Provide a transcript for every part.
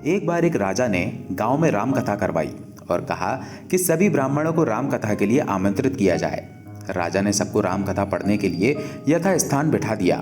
एक बार एक राजा ने गांव में राम कथा करवाई और कहा कि सभी ब्राह्मणों को राम कथा के लिए आमंत्रित किया जाए। राजा ने सबको राम कथा पढ़ने के लिए यथा स्थान बिठा दिया।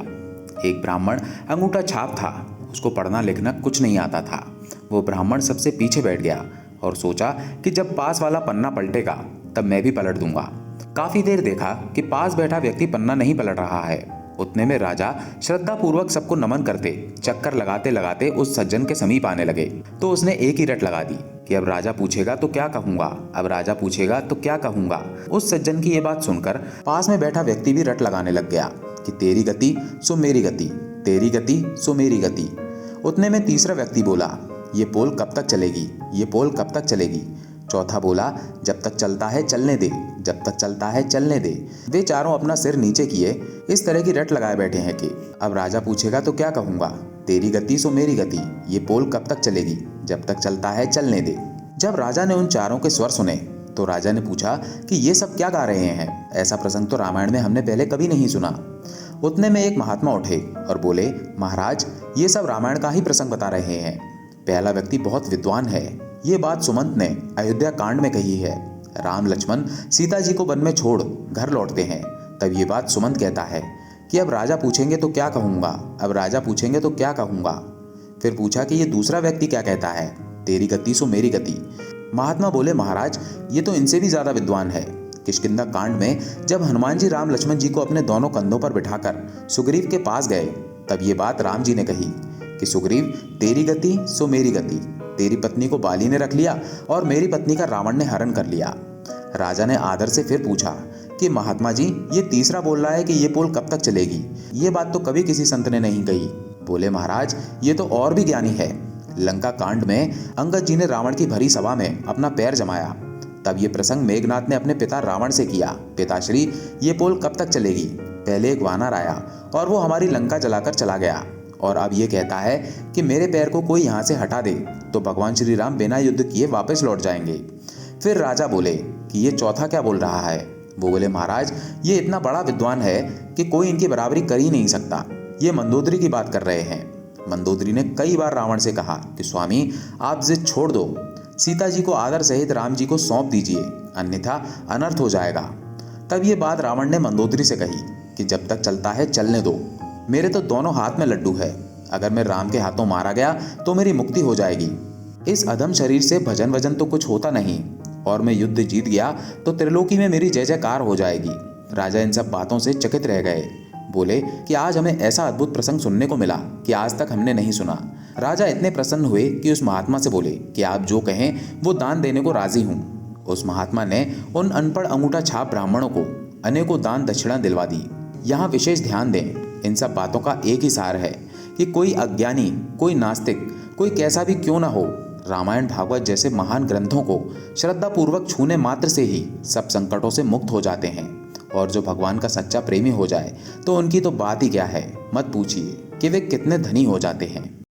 एक ब्राह्मण अंगूठा छाप था, उसको पढ़ना लिखना कुछ नहीं आता था। वो ब्राह्मण सबसे पीछे बैठ गया और सोचा कि जब पास वाला पन्ना पलटेगा तब मैं भी पलट दूंगा। काफी देर देखा कि पास बैठा व्यक्ति पन्ना नहीं पलट रहा है। उतने में राजा श्रद्धा पूर्वक सबको नमन करते चक्कर लगाते लगाते उस सज्जन के समीप आने लगे। तो उसने एक ही रट लगा दी कि अब राजा पूछेगा तो क्या कहूंगा, अब राजा पूछेगा तो क्या कहूंगा। उस सज्जन की ये बात सुनकर पास में बैठा व्यक्ति भी रट लगाने लग गया कि तेरी गति सो मेरी गति, तेरी गति सो मेरी गति। उतने में तीसरा व्यक्ति बोला, ये पोल कब तक चलेगी, ये पोल कब तक चलेगी। चौथा बोला, जब तक चलता है चलने दे, जब तक चलता है चलने दे। वे चारों अपना सिर नीचे किए इस तरह की रट लगाए बैठे हैं कि अब राजा पूछेगा तो क्या कहूंगा, तेरी गति सो मेरी गति, ये पोल कब तक चलेगी, जब तक चलता है चलने दे। जब राजा ने उन चारों के स्वर सुने तो राजा ने पूछा कि ये सब क्या गा रहे हैं, ऐसा प्रसंग तो रामायण में हमने पहले कभी नहीं सुना। उतने में एक महात्मा उठे और बोले, महाराज ये सब रामायण का ही प्रसंग बता रहे हैं। पहला व्यक्ति बहुत विद्वान है, ये बात सुमंत ने अयोध्या कांड में कही है। राम लक्ष्मण सीता जी को वन में छोड़ घर लौटते हैं, तब ये बात सुमंत कहता है कि अब राजा पूछेंगे तो क्या कहूंगा, अब राजा पूछेंगे तो क्या कहूंगा। फिर पूछा कि ये दूसरा व्यक्ति क्या कहता है, तेरी गति सो मेरी गति। महात्मा बोले, महाराज ये तो इनसे भी ज्यादा विद्वान है। किष्किंधा कांड में जब हनुमान जी राम लक्ष्मण जी को अपने दोनों कंधों पर बिठाकर सुग्रीव के पास गए तब ये बात राम जी ने कही कि सुग्रीव तेरी गति सो मेरी गति, तेरी पत्नी को बाली ने रख लिया और मेरी पत्नी का रावण ने हरण कर लिया। राजा ने आदर से फिर पूछा कि महात्मा जी ये तीसरा बोल रहा है कि ये पोल कब तक चलेगी, ये बात तो कभी किसी संत ने नहीं कही। बोले, महाराज ये तो और भी ज्ञानी है। लंका कांड में अंगद जी ने रावण की भरी सभा में अपना पैर जमाया, तब ये प्रसंग मेघनाथ ने अपने पिता रावण से किया, पिताश्री ये पोल कब तक चलेगी। पहले एक वानर आया और वो हमारी लंका जलाकर चला गया और अब ये कहता है कि मेरे पैर को कोई यहाँ से हटा दे तो भगवान श्री राम बिना युद्ध किए वापस लौट जाएंगे। फिर राजा बोले कि ये चौथा क्या बोल रहा है। वो बोले, महाराज ये इतना बड़ा विद्वान है कि कोई इनकी बराबरी कर ही नहीं सकता। ये मंदोदरी की बात कर रहे हैं। मंदोदरी ने कई बार रावण से कहा कि स्वामी आप जिद छोड़ दो, सीता जी को आदर सहित राम जी को सौंप दीजिए, अन्यथा अनर्थ हो जाएगा। तब ये बात रावण ने मंदोदरी से कही कि जब तक चलता है चलने दो, मेरे तो दोनों हाथ में लड्डू है, अगर मैं राम के हाथों मारा गया तो मेरी मुक्ति हो जाएगी। इस अधम शरीर से भजन वजन तो कुछ होता नहीं और मैं युद्ध जीत गया तो त्रिलोकी में मेरी जय जयकार हो जाएगी। राजा इन सब बातों से चकित रह गए। बोले कि आज हमें ऐसा अद्भुत प्रसंग सुनने को मिला कि आज तक हमने नहीं सुना। राजा इतने प्रसन्न हुए कि उस महात्मा से बोले कि आप जो कहें वो दान देने को राजी हूँ। उस महात्मा ने उन अनपढ़ अंगूठा छाप ब्राह्मणों को अनेकों दान दक्षिणा दिलवा दी। यहाँ विशेष ध्यान दें, इन सब बातों का एक ही सार है कि कोई अज्ञानी, कोई नास्तिक, कोई कैसा भी क्यों ना हो, रामायण भागवत जैसे महान ग्रंथों को श्रद्धा पूर्वक छूने मात्र से ही सब संकटों से मुक्त हो जाते हैं। और जो भगवान का सच्चा प्रेमी हो जाए तो उनकी तो बात ही क्या है, मत पूछिए कि वे कितने धनी हो जाते हैं।